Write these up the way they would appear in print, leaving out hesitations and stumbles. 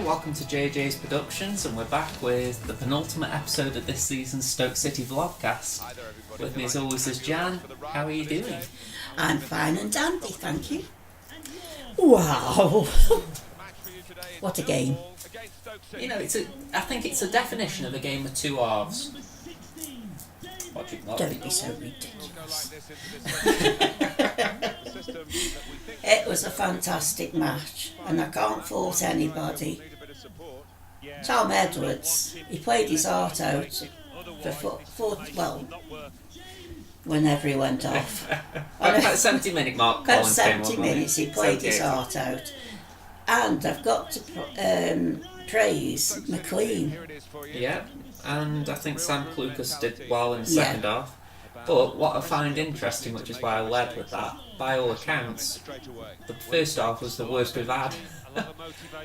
welcome to JJ's Productions, and we're back with the penultimate episode of this season's Stoke City Vlogcast. With me as always is Jan. How are you doing? I'm fine and dandy, thank you. Wow! What a game. You know, I think it's a definition of a game of two halves. Don't be so ridiculous. It was a fantastic match, and I can't fault anybody. Tom Edwards, he played his heart out whenever he went off. About 70-minute mark. About 70 minutes, he played his heart out. And I've got to praise McLean. Yeah, and I think Sam Clucas did well in the second half. But what I find interesting, which is why I led with that, by all accounts, the first half was the worst we've had.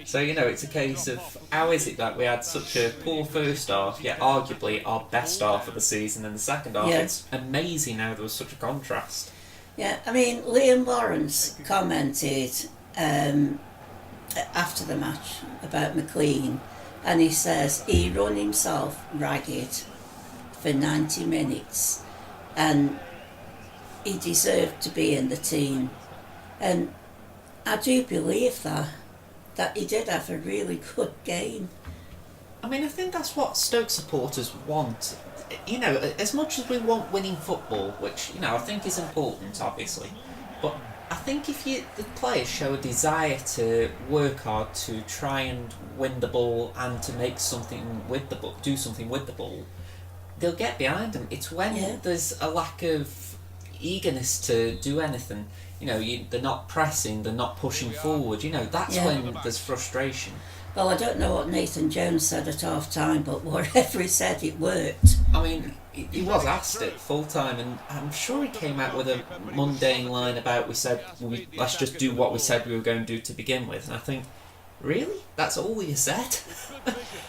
So, you know, it's a case of how is it that we had such a poor first half, yet arguably our best half of the season in the second half. It's amazing how there was such a contrast. Yeah, I mean, Liam Lawrence commented after the match about McLean, and he says he run himself ragged for 90 minutes and he deserved to be in the team, and I do believe that he did have a really good game. I mean, I think that's what Stoke supporters want. You know, as much as we want winning football, which, you know, I think is important, obviously, but I think if the players show a desire to work hard to try and win the ball and to make something with the ball, do something with the ball, they'll get behind them. It's when there's a lack of eagerness to do anything. You know, they're not pressing, they're not pushing forward. You know, that's when there's frustration. Well, I don't know what Nathan Jones said at half time, but whatever he said, it worked. I mean, he was asked it full time, and I'm sure he came out with a mundane line about let's just do what we said we were going to do to begin with. And I think, really? That's all you said?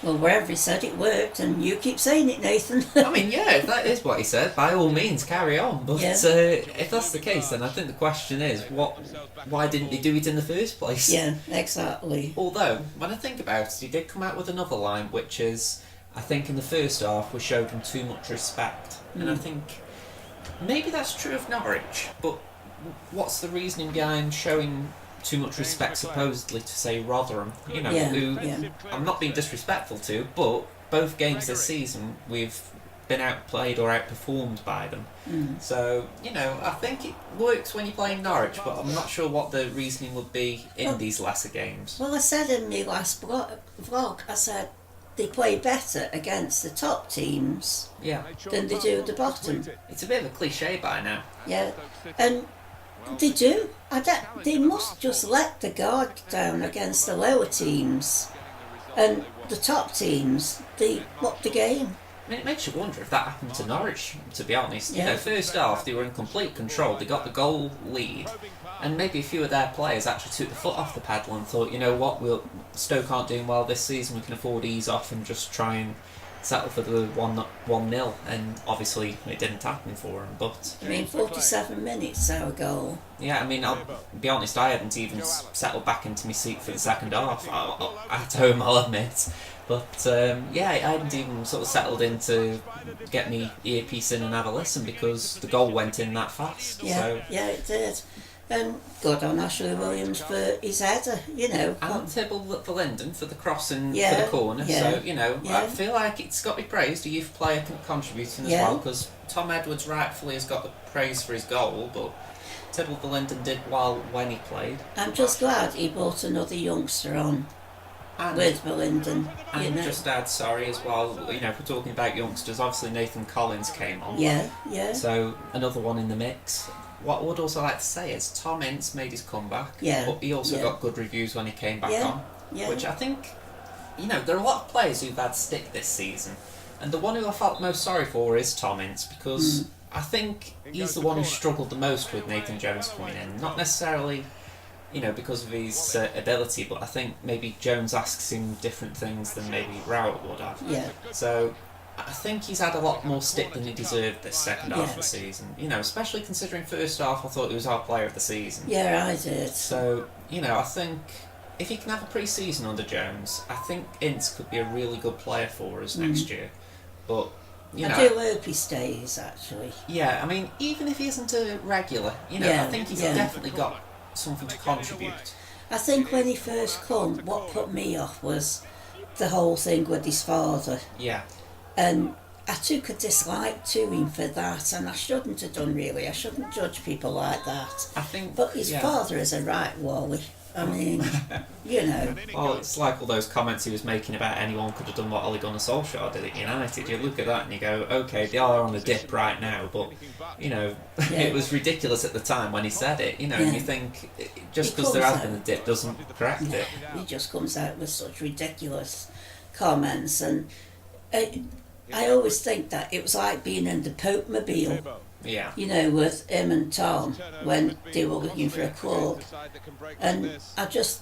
Well, wherever he said it worked, and you keep saying it, Nathan. I mean, yeah, if that is what he said, by all means, carry on. But if that's the case, then I think the question is, why didn't he do it in the first place? Yeah, exactly. Although, when I think about it, he did come out with another line, which is, I think in the first half we showed him too much respect. And I think maybe that's true of Norwich, but what's the reasoning behind showing too much respect supposedly to, say, Rotherham, you know, who I'm not being disrespectful to, but both games this season we've been outplayed or outperformed by them. So, you know, I think it works when you're playing Norwich, but I'm not sure what the reasoning would be in these lesser games. Well, I said in my last vlog, I said they play better against the top teams than they do the bottom. It's a bit of a cliche by now. Yeah, and they do. They must just let the guard down against the lower teams, and the top teams, they up the game. I mean, it makes you wonder if that happened to Norwich, to be honest. You know, first half they were in complete control, they got the goal lead, and maybe a few of their players actually took the foot off the pedal and thought, you know what, Stoke aren't doing well this season, we can afford to ease off and just try and settle for the 1-0, and obviously it didn't happen for him. But I mean, 47 minutes our goal. Yeah, I mean, I'll be honest, I hadn't even settled back into my seat for the second half at home, I'll admit. But I hadn't even sort of settled in to get me earpiece in and have a listen because the goal went in that fast. Yeah, it did. And good on Ashley Williams for his header, you know. And Tibble for Linden for the crossing for the corner. So, you know, I feel like it's got to be praised. A youth player contributing as well, because Tom Edwards rightfully has got the praise for his goal, but Tibble for Linden did well when he played. I'm just glad he brought another youngster on with Linden. And just add, as well, you know, if we're talking about youngsters, obviously Nathan Collins came on. Yeah. So, another one in the mix. What I would also like to say is Tom Ince made his comeback, but he also got good reviews when he came back on, which I think, you know, there are a lot of players who've had stick this season, and the one who I felt most sorry for is Tom Ince, because I think he's the one who struggled the most with Nathan Jones coming in, not necessarily, you know, because of his ability, but I think maybe Jones asks him different things than maybe Rowett would have. So I think he's had a lot more stick than he deserved this second half of the season. You know, especially considering first half I thought he was our player of the season. Yeah, I did. So, you know, I think if he can have a pre-season under Jones, I think Ince could be a really good player for us next year. But I do hope he stays, actually. Yeah, I mean, even if he isn't a regular, I think he's definitely got something to contribute. I think when he first come, what put me off was the whole thing with his father. Yeah. And I took a dislike to him for that, and I shouldn't have done, really. I shouldn't judge people like that. I think... But his father is a right wally. I mean, Well, it's like all those comments he was making about anyone could have done what Ole Gunnar Solskjaer did at United. You look at that and you go, okay, they are on the dip right now, but, it was ridiculous at the time when he said it, and you think, just because there has been a dip doesn't correct it. He just comes out with such ridiculous comments, and I always think that it was like being in the Pope Mobile. Yeah. With him and Tom when they were looking for a club. And I just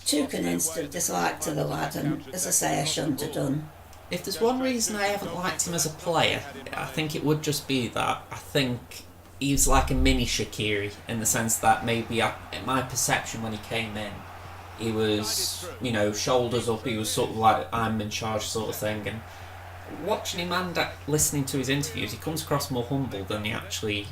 took an instant dislike to the lad, and as I say, I shouldn't have done. If there's one reason I haven't liked him as a player, I think it would just be that I think he's like a mini Shaqiri in the sense that maybe in my perception when he came in, he was, shoulders up, he was sort of like I'm in charge sort of thing, and watching him and listening to his interviews, he comes across more humble than he actually,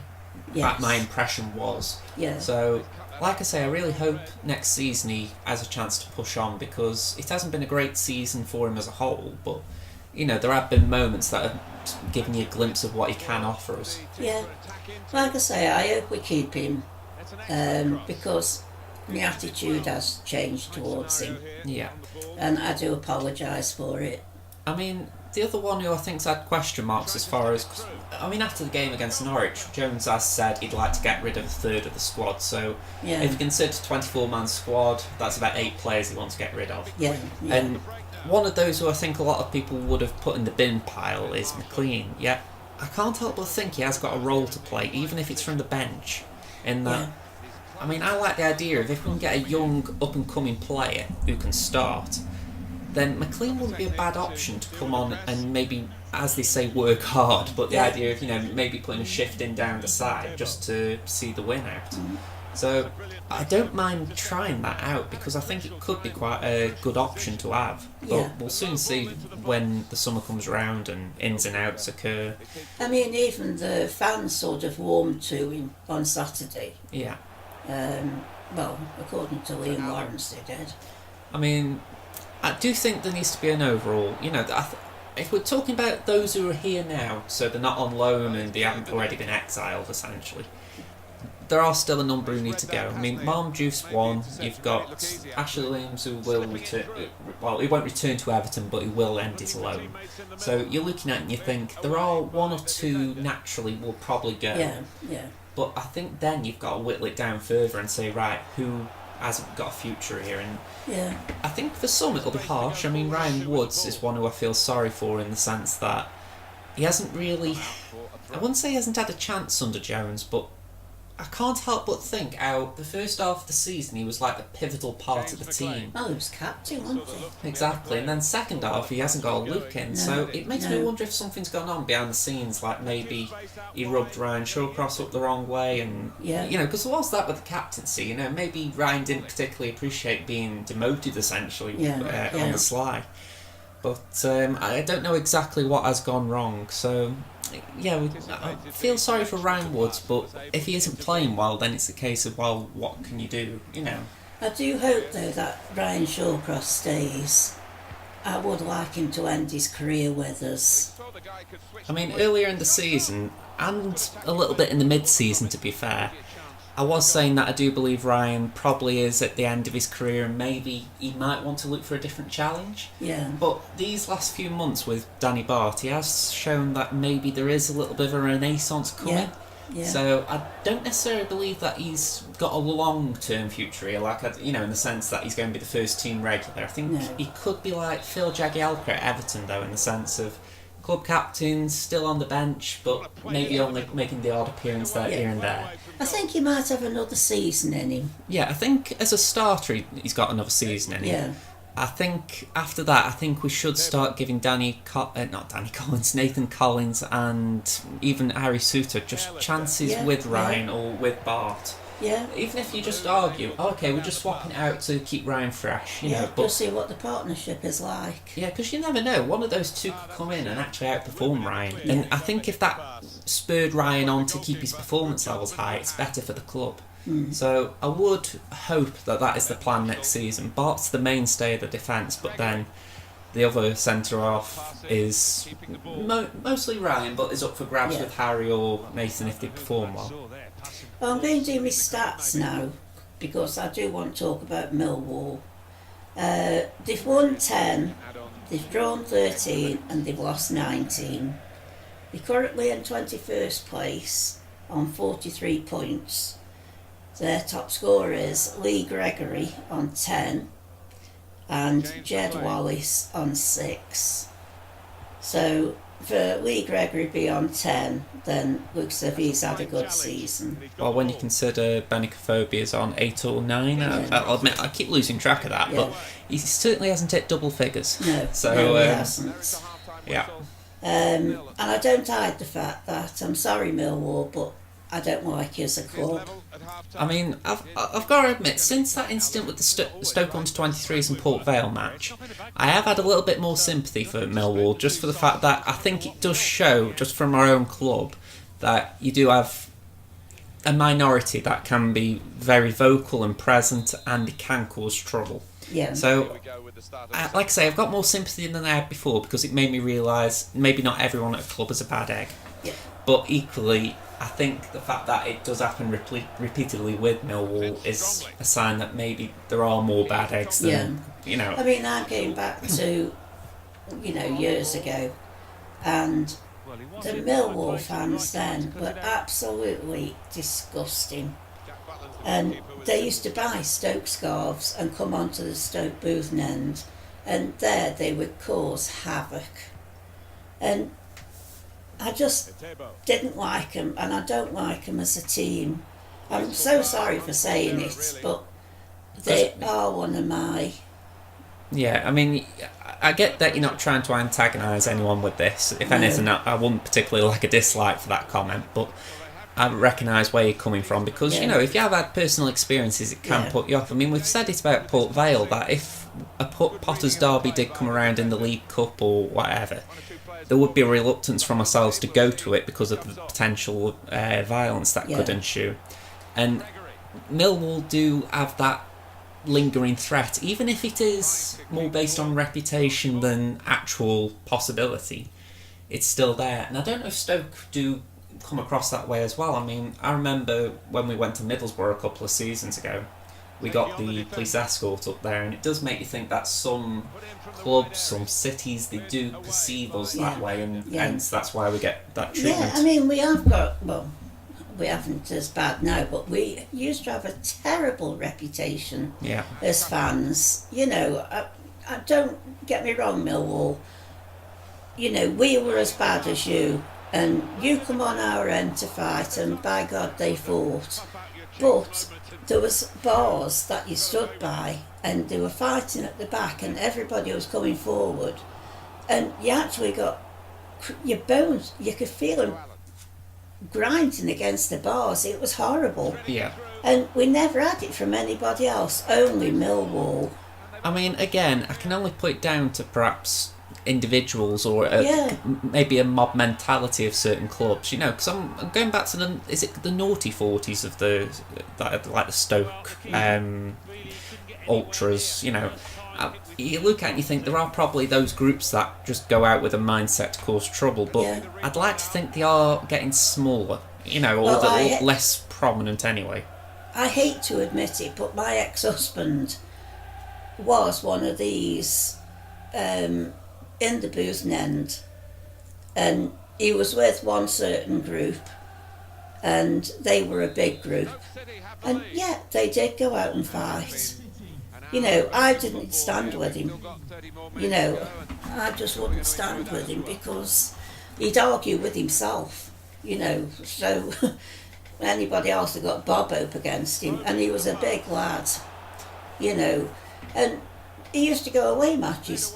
my impression was. Yeah. So, like I say, I really hope next season he has a chance to push on, because it hasn't been a great season for him as a whole, but, there have been moments that have given you a glimpse of what he can offer us. Yeah. Like I say, I hope we keep him, because my attitude has changed towards him. Yeah. And I do apologise for it. I mean, the other one who I think's had question marks as far as... after the game against Norwich, Jones has said he'd like to get rid of a third of the squad, so if you consider a 24-man squad, that's about 8 players he wants to get rid of. Yeah. And one of those who I think a lot of people would have put in the bin pile is McLean. Yeah, I can't help but think he has got a role to play, even if it's from the bench, in that... I mean, I like the idea of if we can get a young, up-and-coming player who can start, then McLean wouldn't be a bad option to come on and maybe, as they say, work hard, but the idea of, maybe putting a shift in down the side just to see the win out. So I don't mind trying that out, because I think it could be quite a good option to have. But we'll soon see when the summer comes around and ins and outs occur. I mean, even the fans sort of warmed to him on Saturday. Yeah. Well, according to Liam Lawrence, they did. I mean, I do think there needs to be an overall, if we're talking about those who are here now, so they're not on loan and they haven't already been exiled, essentially, there are still a number who need to go. I mean, Malm Juice won, you've got Ashley Williams who will return, well, he won't return to Everton, but he will end his loan. So you're looking at it and you think, there are 1 or 2 naturally will probably go. Yeah. But I think then you've got to whittle it down further and say, right, who hasn't got a future here? And I think for some it'll be harsh. I mean, Ryan Woods is one who I feel sorry for in the sense that he hasn't really... I wouldn't say he hasn't had a chance under Jones, but I can't help but think how the first half of the season he was like the pivotal part of the team. Well, he was captain, wasn't he? Exactly, and then second half he hasn't got a look in, so it makes me wonder if something's gone on behind the scenes, like maybe he rubbed Ryan Shawcross up the wrong way, and because there was that with the captaincy, maybe Ryan didn't particularly appreciate being demoted essentially on the sly. But I don't know exactly what has gone wrong, so I feel sorry for Ryan Woods, but if he isn't playing well, then it's a case of, well, what can you do, I do hope, though, that Ryan Shawcross stays. I would like him to end his career with us. I mean, earlier in the season, and a little bit in the mid-season, to be fair, I was saying that I do believe Ryan probably is at the end of his career and maybe he might want to look for a different challenge. Yeah. But these last few months with Danny Bart, he has shown that maybe there is a little bit of a renaissance coming. Yeah. So I don't necessarily believe that he's got a long-term future here, in the sense that he's going to be the first team regular. I think he could be like Phil Jagielka at Everton, though, in the sense of club captain, still on the bench, but maybe only making the odd appearance here and there. I think he might have another season in him. Yeah, I think as a starter he's got another season in him. Yeah. I think after that, we should start giving Nathan Collins and even Harry Souttar just chances with Ryan or with Bart. Yeah. Even if you just argue, okay, we're just swapping it out to keep Ryan fresh, you know. But you'll see what the partnership is like. Yeah, because you never know. One of those two could come in and actually outperform Ryan. And I think if that spurred Ryan on to keep his performance levels high, it's better for the club. So I would hope that is the plan next season. Bart's the mainstay of the defence, but then the other centre-half is mostly Ryan, but is up for grabs with Harry or Nathan if they perform well. Well, I'm going to do my stats now, because I do want to talk about Millwall. They've won 10, they've drawn 13, and they've lost 19. They're currently in 21st place on 43 points. Their top scorer is Lee Gregory on 10 and Jed Wallace on 6. So for Lee Gregory be on 10, then looks as if he's had a good season. Well, when you consider Benicophobia's on 8 or 9, I'll admit I keep losing track of that, but he certainly hasn't hit double figures. No, so, he hasn't. Yeah. And I don't hide the fact that I'm sorry, Millwall, but I don't like you as a club. I mean, I've got to admit, since that incident with the Stoke Under-23s and Port Vale match, I have had a little bit more sympathy for Millwall, just for the fact that I think it does show, just from our own club, that you do have a minority that can be very vocal and present, and it can cause trouble. Yeah. So, like I say, I've got more sympathy than I had before, because it made me realise maybe not everyone at a club is a bad egg. Yeah. But equally, I think the fact that it does happen repeatedly with Millwall is a sign that maybe there are more bad eggs than, you know. I mean, I'm going back to, years ago, and the Millwall fans then were absolutely disgusting. And they used to buy Stoke scarves and come onto the Stoke booth end, and there they would cause havoc. And I just didn't like them, and I don't like them as a team. I'm so sorry for saying it, but they are one of my... Yeah, I mean, I get that you're not trying to antagonise anyone with this. If anything, I wouldn't particularly like a dislike for that comment, but I recognise where you're coming from, because, if you have had personal experiences, it can put you off. I mean, we've said it about Port Vale, that if a Potter's Derby did come around in the League Cup or whatever, there would be a reluctance from ourselves to go to it because of the potential violence that could ensue. And Millwall do have that lingering threat, even if it is more based on reputation than actual possibility. It's still there. And I don't know if Stoke do come across that way as well. I mean, I remember when we went to Middlesbrough a couple of seasons ago, we got the police escort up there, and it does make you think that some clubs, some cities, they do perceive us that way, and hence that's why we get that treatment. Yeah, I mean, we have got, we haven't as bad now, but we used to have a terrible reputation as fans. I don't get me wrong, Millwall. We were as bad as you, and you come on our end to fight, and by God, they fought. But there was bars that you stood by, and they were fighting at the back, and everybody was coming forward, and you actually got your bones, you could feel them grinding against the bars. It was horrible. Yeah. And we never had it from anybody else, only Millwall. I mean, again, I can only put it down to perhaps individuals or maybe a mob mentality of certain clubs, because I'm going back to the naughty 40s of like the Stoke ultras. You look at it and you think there are probably those groups that just go out with a mindset to cause trouble, but I'd like to think they are getting smaller, or less prominent anyway. I hate to admit it, but my ex-husband was one of these in the booth end, and he was with one certain group, and they were a big group, and they did go out and fight. I didn't stand with him. I just wouldn't stand with him because he'd argue with himself, so anybody else had got Bob up against him, and he was a big lad, and he used to go away matches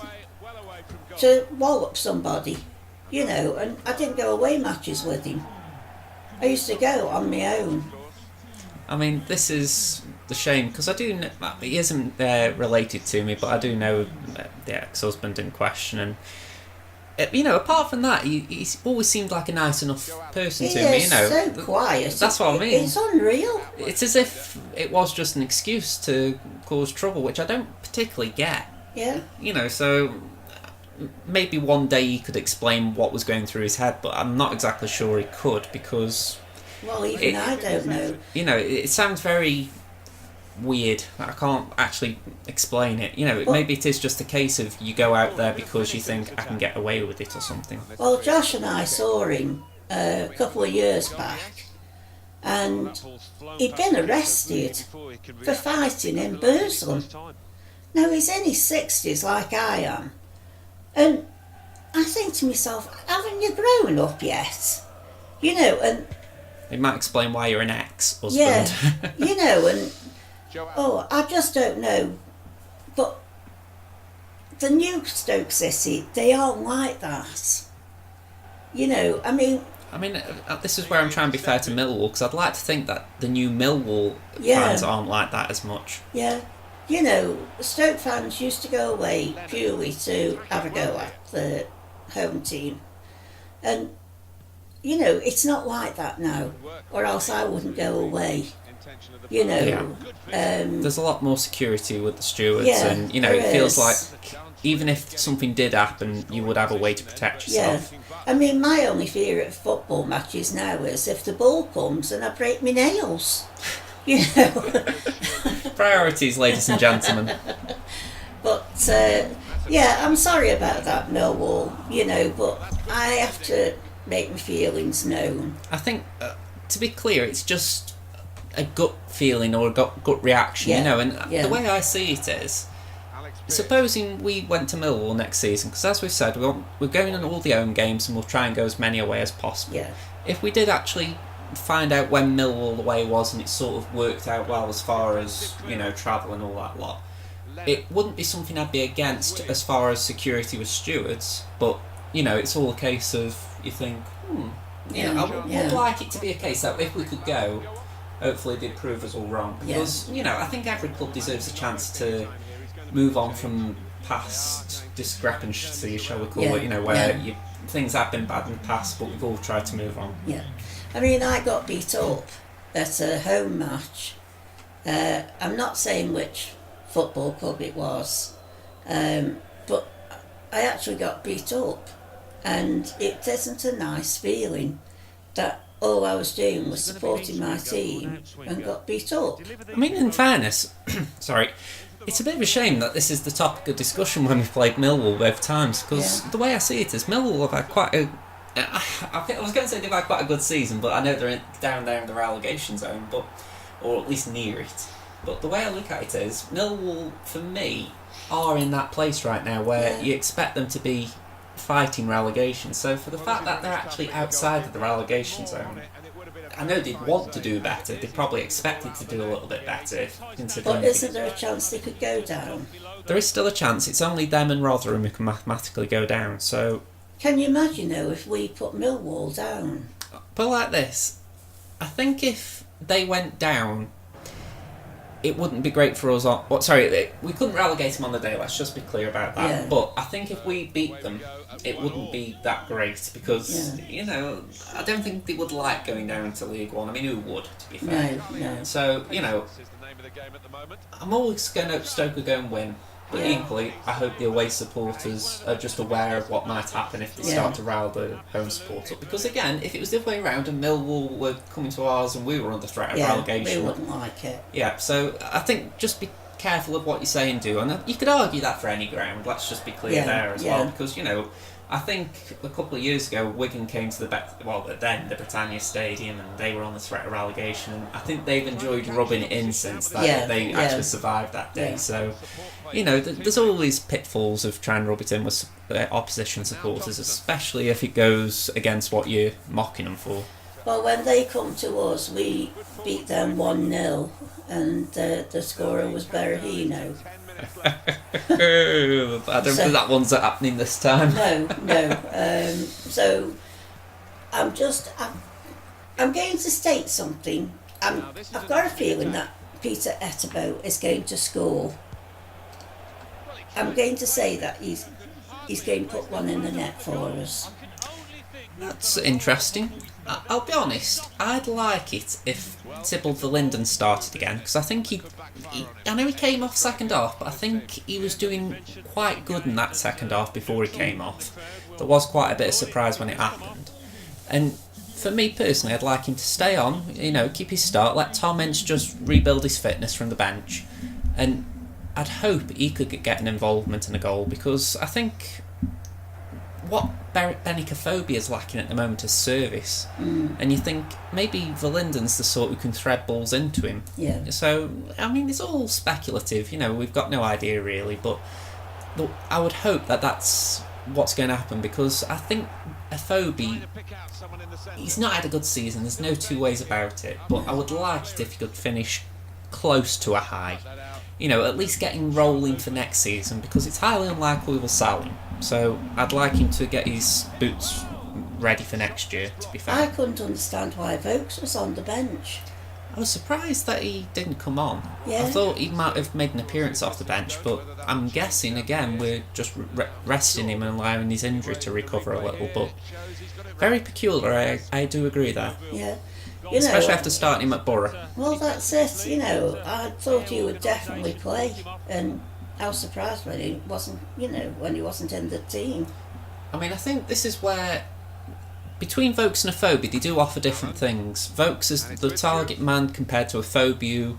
to wallop somebody, and I didn't go away matches with him. I used to go on my own. I mean, this is the shame, because I do know, he isn't related to me, but I do know the ex-husband in question, and apart from that, he's always seemed like a nice enough person to me. So quiet. That's what I mean. It's unreal. It's as if it was just an excuse to cause trouble, which I don't particularly get. Yeah. So maybe one day he could explain what was going through his head, but I'm not exactly sure he could, because... Well, even I don't know. It sounds very weird. I can't actually explain it. Maybe it is just a case of you go out there because you think I can get away with it or something. Well, Josh and I saw him a couple of years back, and he'd been arrested for fighting in Burslem. Now, he's in his 60s like I am, and I think to myself, haven't you grown up yet? And... It might explain why you're an ex-husband. Yeah, and... I just don't know. But the new Stoke City, they aren't like that. I mean, this is where I'm trying to be fair to Millwall, because I'd like to think that the new Millwall fans aren't like that as much. Yeah. Stoke fans used to go away purely to have a go at the home team. And, it's not like that now, or else I wouldn't go away. There's a lot more security with the stewards, and it feels like even if something did happen, you would have a way to protect yourself. Yeah. I mean, my only fear at football matches now is if the ball comes and I break my nails. Priorities, ladies and gentlemen. But I'm sorry about that, Millwall. But I have to make my feelings known. I think, to be clear, it's just a gut feeling or a gut reaction, and the way I see it is, supposing we went to Millwall next season, because as we've said, we're going on all the home games and we'll try and go as many away as possible. Yeah. If we did actually find out when Millwall away was and it sort of worked out well as far as, travel and all that lot, it wouldn't be something I'd be against as far as security with stewards, but, it's all a case of, you think, I would like it to be a case that if we could go, hopefully they'd prove us all wrong, because I think every club deserves a chance to move on from past discrepancies, shall we call it, where things have been bad in the past, but we've all tried to move on. I mean, I got beat up at a home match. I'm not saying which football club it was, but I actually got beat up, and it isn't a nice feeling that all I was doing was supporting my team and got beat up. I mean, in fairness, sorry, it's a bit of a shame that this is the topic of discussion when we've played Millwall both times, because the way I see it is Millwall have had quite a... I was going to say they've had quite a good season, but I know they're down there in the relegation zone, or at least near it. But the way I look at it is, Millwall, for me, are in that place right now where you expect them to be fighting relegation. So for the fact that they're actually outside of the relegation zone, I know they'd want to do better. They probably expected to do a little bit better. But isn't there a chance they could go down? There is still a chance. It's only them and Rotherham who can mathematically go down. So can you imagine though if we put Millwall down? But like this, I think if they went down, it wouldn't be great for us. We couldn't relegate them on the day. Let's just be clear about that. Yeah. But I think if we beat them, it wouldn't be that great because I don't think they would like going down to League One. I mean, who would? To be fair. No. So I'm always going to hope Stoke will go and win. But equally, I hope the away supporters are just aware of what might happen if they start to rile the home support up. Because again, if it was the other way around and Millwall were coming to ours and we were under threat of relegation... we wouldn't like it. Yeah, so I think just be careful of what you say and do. And you could argue that for any ground, let's just be clear there as well. Because, I think a couple of years ago, Wigan came to the Britannia Stadium, and they were on the threat of relegation. And I think they've enjoyed rubbing it in since that they actually survived that day. So, there's always pitfalls of trying to rub it in with opposition supporters, especially if it goes against what you're mocking them for. Well, when they come to us, we beat them 1-0, and the scorer was Berahino. I don't think that one's happening this time. No. So I'm going to state something I've got a feeling that Peter Etebo is going to score. I'm going to say that he's going to put one in the net for us. That's interesting. I'll be honest, I'd like it if Thibault de Linden started again, because I think I know he came off second half, but I think he was doing quite good in that second half before he came off. There was quite a bit of surprise when it happened. And for me personally, I'd like him to stay on, keep his start, let Tom Ince just rebuild his fitness from the bench. And I'd hope he could get an involvement in a goal, because I think what Benicophobia is lacking at the moment is service. And you think maybe Verlinden's the sort who can thread balls into him. Yeah. So, I mean, it's all speculative, we've got no idea really, but I would hope that that's what's going to happen, because I think Afobe, he's not had a good season, there's no two ways about it, but I would like it if he could finish close to a high. At least getting rolling for next season, because it's highly unlikely we will sell him. So I'd like him to get his boots ready for next year, to be fair. I couldn't understand why Vokes was on the bench. I was surprised that he didn't come on. Yeah. I thought he might have made an appearance off the bench, but I'm guessing, again, we're just resting him and allowing his injury to recover a little. But very peculiar, I do agree there. Yeah. Especially after starting him at Borough. Well, that's it, I thought he would definitely play, and I was surprised when he wasn't, when he wasn't in the team. I mean, I think this is where, between Vokes and Afobe, they do offer different things. Vokes is the target man compared to Afobe, who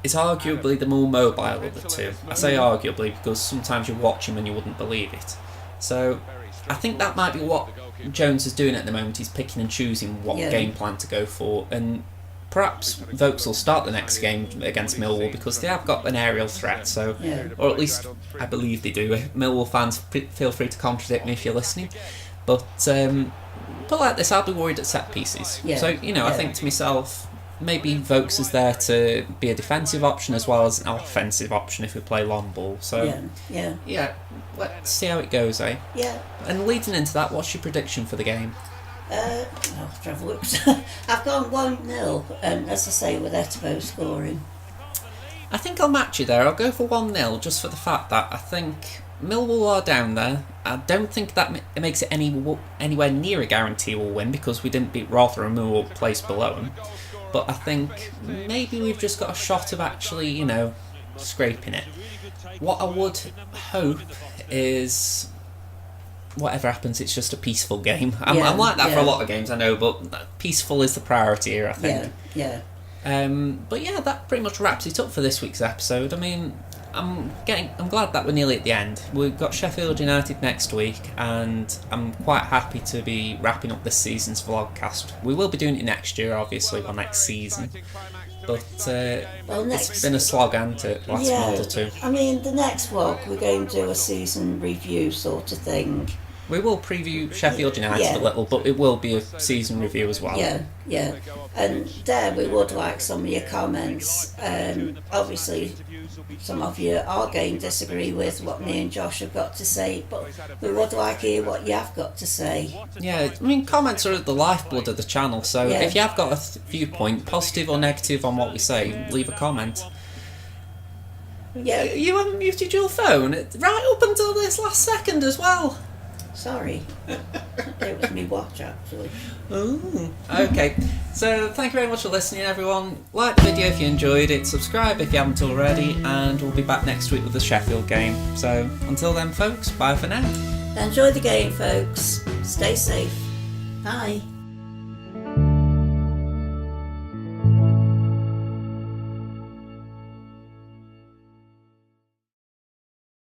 is arguably the more mobile of the two. I say arguably because sometimes you watch him and you wouldn't believe it. So I think that might be what Jones is doing at the moment. He's picking and choosing what game plan to go for, and perhaps Vokes will start the next game against Millwall because they have got an aerial threat. So, or at least I believe they do. Millwall fans, feel free to contradict me if you're listening. But like this, I'll be worried at set pieces. So I think to myself, maybe Vokes is there to be a defensive option as well as an offensive option if we play long ball. So let's see how it goes, eh? Yeah. And leading into that, what's your prediction for the game? I've gone 1-0, and as I say, with Etebo scoring. I think I'll match you there. I'll go for 1-0 just for the fact that I think Millwall are down there. I don't think that it makes it anywhere near a guarantee we'll win, because we didn't beat Rotherham, who were placed below them. But I think maybe we've just got a shot of actually, scraping it. What I would hope is, whatever happens, it's just a peaceful game. I'm like that for a lot of games, I know, but peaceful is the priority here, I think. Yeah. But yeah, that pretty much wraps it up for this week's episode. I mean, I'm glad that we're nearly at the end. We've got Sheffield United next week, and I'm quite happy to be wrapping up this season's vlogcast. We will be doing it next year, obviously, or next season. But it's been a slog, hasn't it, last month or two? I mean, the next vlog, we're going to do a season review sort of thing. We will preview Sheffield United a little, but it will be a season review as well. Yeah. And there we would like some of your comments. Obviously, some of you are going to disagree with what me and Josh have got to say, but we would like to hear what you have got to say. Yeah, I mean, comments are the lifeblood of the channel, so if you have got a viewpoint, positive or negative on what we say, leave a comment. Yeah. You haven't muted your phone right up until this last second as well. Sorry. It was me watch, actually. Ooh. Okay, so thank you very much for listening, everyone. Like the video if you enjoyed it, subscribe if you haven't already, and we'll be back next week with the Sheffield game. So until then, folks, bye for now. Enjoy the game, folks. Stay safe. Bye.